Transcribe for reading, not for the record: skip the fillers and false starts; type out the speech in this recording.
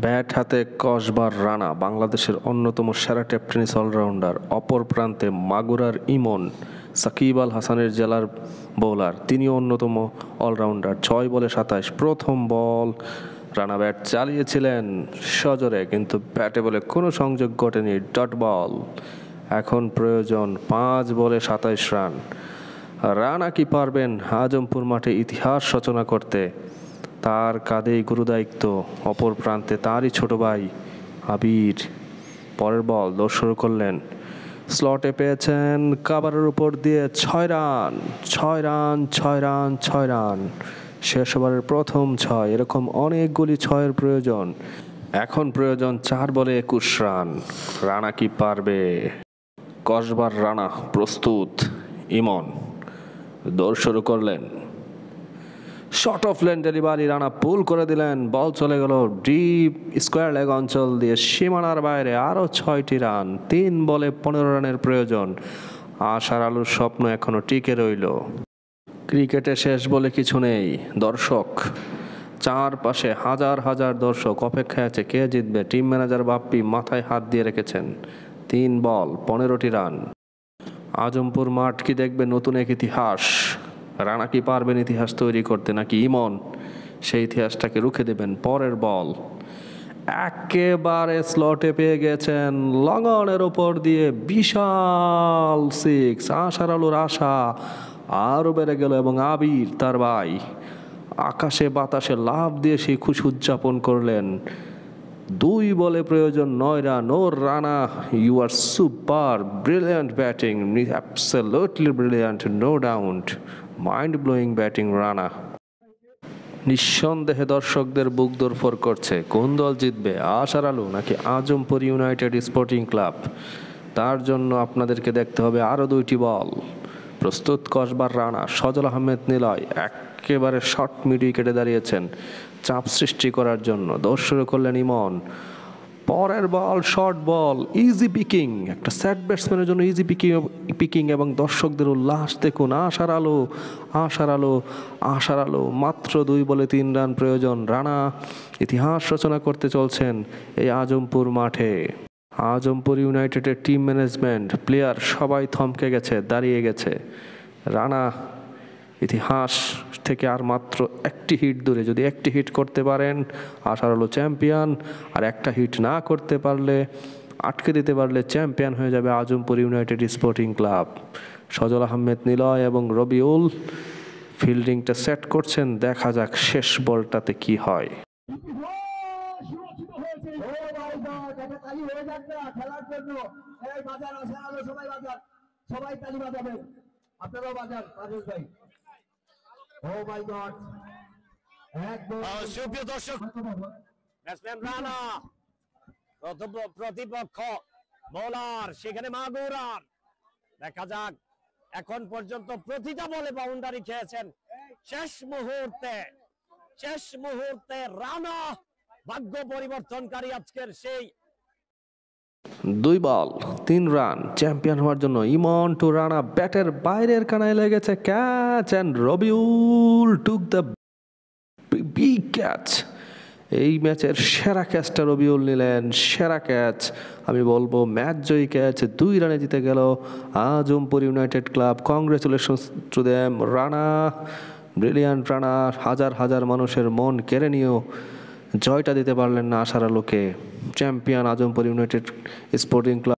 Bat হাতে কসবার রানা বাংলাদেশের অন্যতম সেরা টেনিস অলরাউন্ডার। অপর প্রান্তে মাগুরার ইমন সাকিব আল হাসানের জেলার বোলার, তিনিও অন্যতম অলরাউন্ডার। 6 বলে 27। প্রথম বল রানা ব্যাট চালিয়েছিলেন সজোরে, কিন্তু ব্যাটে বলে কোনো সংযোগ ঘটেনি। Dot ball. এখন প্রয়োজন 5 বলে 27 রান। রানা কি পারবেন আজমপুর মাঠে ইতিহাস রচনা করতে? তার কাঁধেই গুরুদায়িত্ব। অপর প্রান্তে তারই ছোট ভাই আবির। পরের বল দৌড় শুরু করলেন, স্লটে পেয়েছেন কাভারের উপর দিয়ে 6 রান 6 রান 6 রান 6 রান। শেষ ওভারের প্রথম 6। এরকম অনেকগুলি 6-এর প্রয়োজন। এখন প্রয়োজন 4 বলে 21 রান। রানা কি পারবে? কসবার রানা প্রস্তুত। ইমন দৌড় শুরু করলেন, short of length delivery, Rana pull করে দিলেন। বল চলে গেল ডিপ স্কোয়ার লেগ অঞ্চল দিয়ে সীমানার বাইরে। আরও 6টি রান। 3 বলে 15 রানের প্রয়োজন। আশার আলোর স্বপ্ন এখনো টিকে রইল। ক্রিকেটে শেষ বলে কিছু নেই। দর্শক চারপাশে হাজার হাজার দর্শক অপেক্ষায় আছে কে জিতবে। টিম ম্যানেজার বাপ্পি মাথায় হাত দিয়ে রেখেছেন। 3 বল 15টি রান। আজমপুর মাঠ কি দেখবে নতুন এক ইতিহাস? রানা কি পারবেন ইতিহাস তৈরি করতে, নাকি ইমন সেই ইতিহাসটাকে রুখে দেবেন? পরের বল একেবারে স্লটে পেয়ে গেছেন, লং অনের ওপর দিয়ে বিশাল 6। আশার আলোর আশা আরও বেড়ে গেল এবং আবির তার ভাই আকাশে বাতাসে লাফ দিয়ে সেই খুশি উদযাপন করলেন। 2 বলে প্রয়োজন 9 run. Oh Rana, you are super, brilliant batting, absolutely brilliant, no doubt, mind blowing batting Rana. নিঃসন্দেহে দর্শকদের বুক দরফর করছে কোন দল জিতবে, আশার আলো নাকি আজমপুর ইউনাইটেড স্পোর্টিং ক্লাব? তার জন্য আপনাদেরকে দেখতে হবে আরও 2টি বল। প্রস্তুত কসবার রানা। সজল আহমেদ নিলয় একেবারে শর্ট মিড উইকেটে দাঁড়িয়েছেন চাপ সৃষ্টি করার জন্য। দৌড় শুরু করলেন ইমন। পরের ball short ball, easy picking. একটা সেট ব্যাটসম্যানের জন্য ইজি পিকিং এবং দর্শকদের উল্লাস দেখুন। আশার আলো আশার আলো আশার আলো। মাত্র 2 বলে 3 রান প্রয়োজন। রানা ইতিহাস রচনা করতে চলছেন এই আজমপুর মাঠে। আজমপুর ইউনাইটেডের টিম ম্যানেজমেন্ট, প্লেয়ার সবাই থমকে গেছে, দাঁড়িয়ে গেছে। রানা ইতিহাস থেকে আর মাত্র 1টি হিট দূরে। যদি 1টি হিট করতে পারেন আশার আলো চ্যাম্পিয়ন, আর একটা হিট না করতে পারলে, আটকে দিতে পারলে চ্যাম্পিয়ন হয়ে যাবে আজমপুর ইউনাইটেড স্পোর্টিং ক্লাব। সজল আহমেদ নিলয় এবং রবিউল ফিল্ডিংটা সেট করছেন। দেখা যাক শেষ বলটাতে কি হয়। আপনারাও বাজান রাজেশ ভাই। ও মাই গড, একদম সুপ্রিয় দর্শক, ব্যাটসম্যান রানা, প্রতিপক্ষ বোলার সেখানে মাগুরার। দেখা যাক, এখন পর্যন্ত প্রতিটা বলে বাউন্ডারি খেয়েছেন। শেষ মুহূর্তে রানা ভাগ্য পরিবর্তনকারী আজকের সেই। 2 বল 3 রান। চ্যাম্পিয়ন হওয়ার জন্য ইমন টু রানা, ব্যাটের বাইরের কানায় লেগেছে catch, and Rabiul took the big catch. এই ম্যাচের সেরা ক্যাচটা রবিউল নিলেন, সেরা ক্যাচ। আমি বলবো ম্যাচ জয়ী ক্যাচ। 2 রানে জিতে গেল Azampur United club. Congratulations to them. Rana, brilliant Rana. হাজার হাজার মানুষের মন কেড়ে নিয়েও জয়টা দিতে পারলেন না আশার আলোকে। Champion Azampur United sporting club.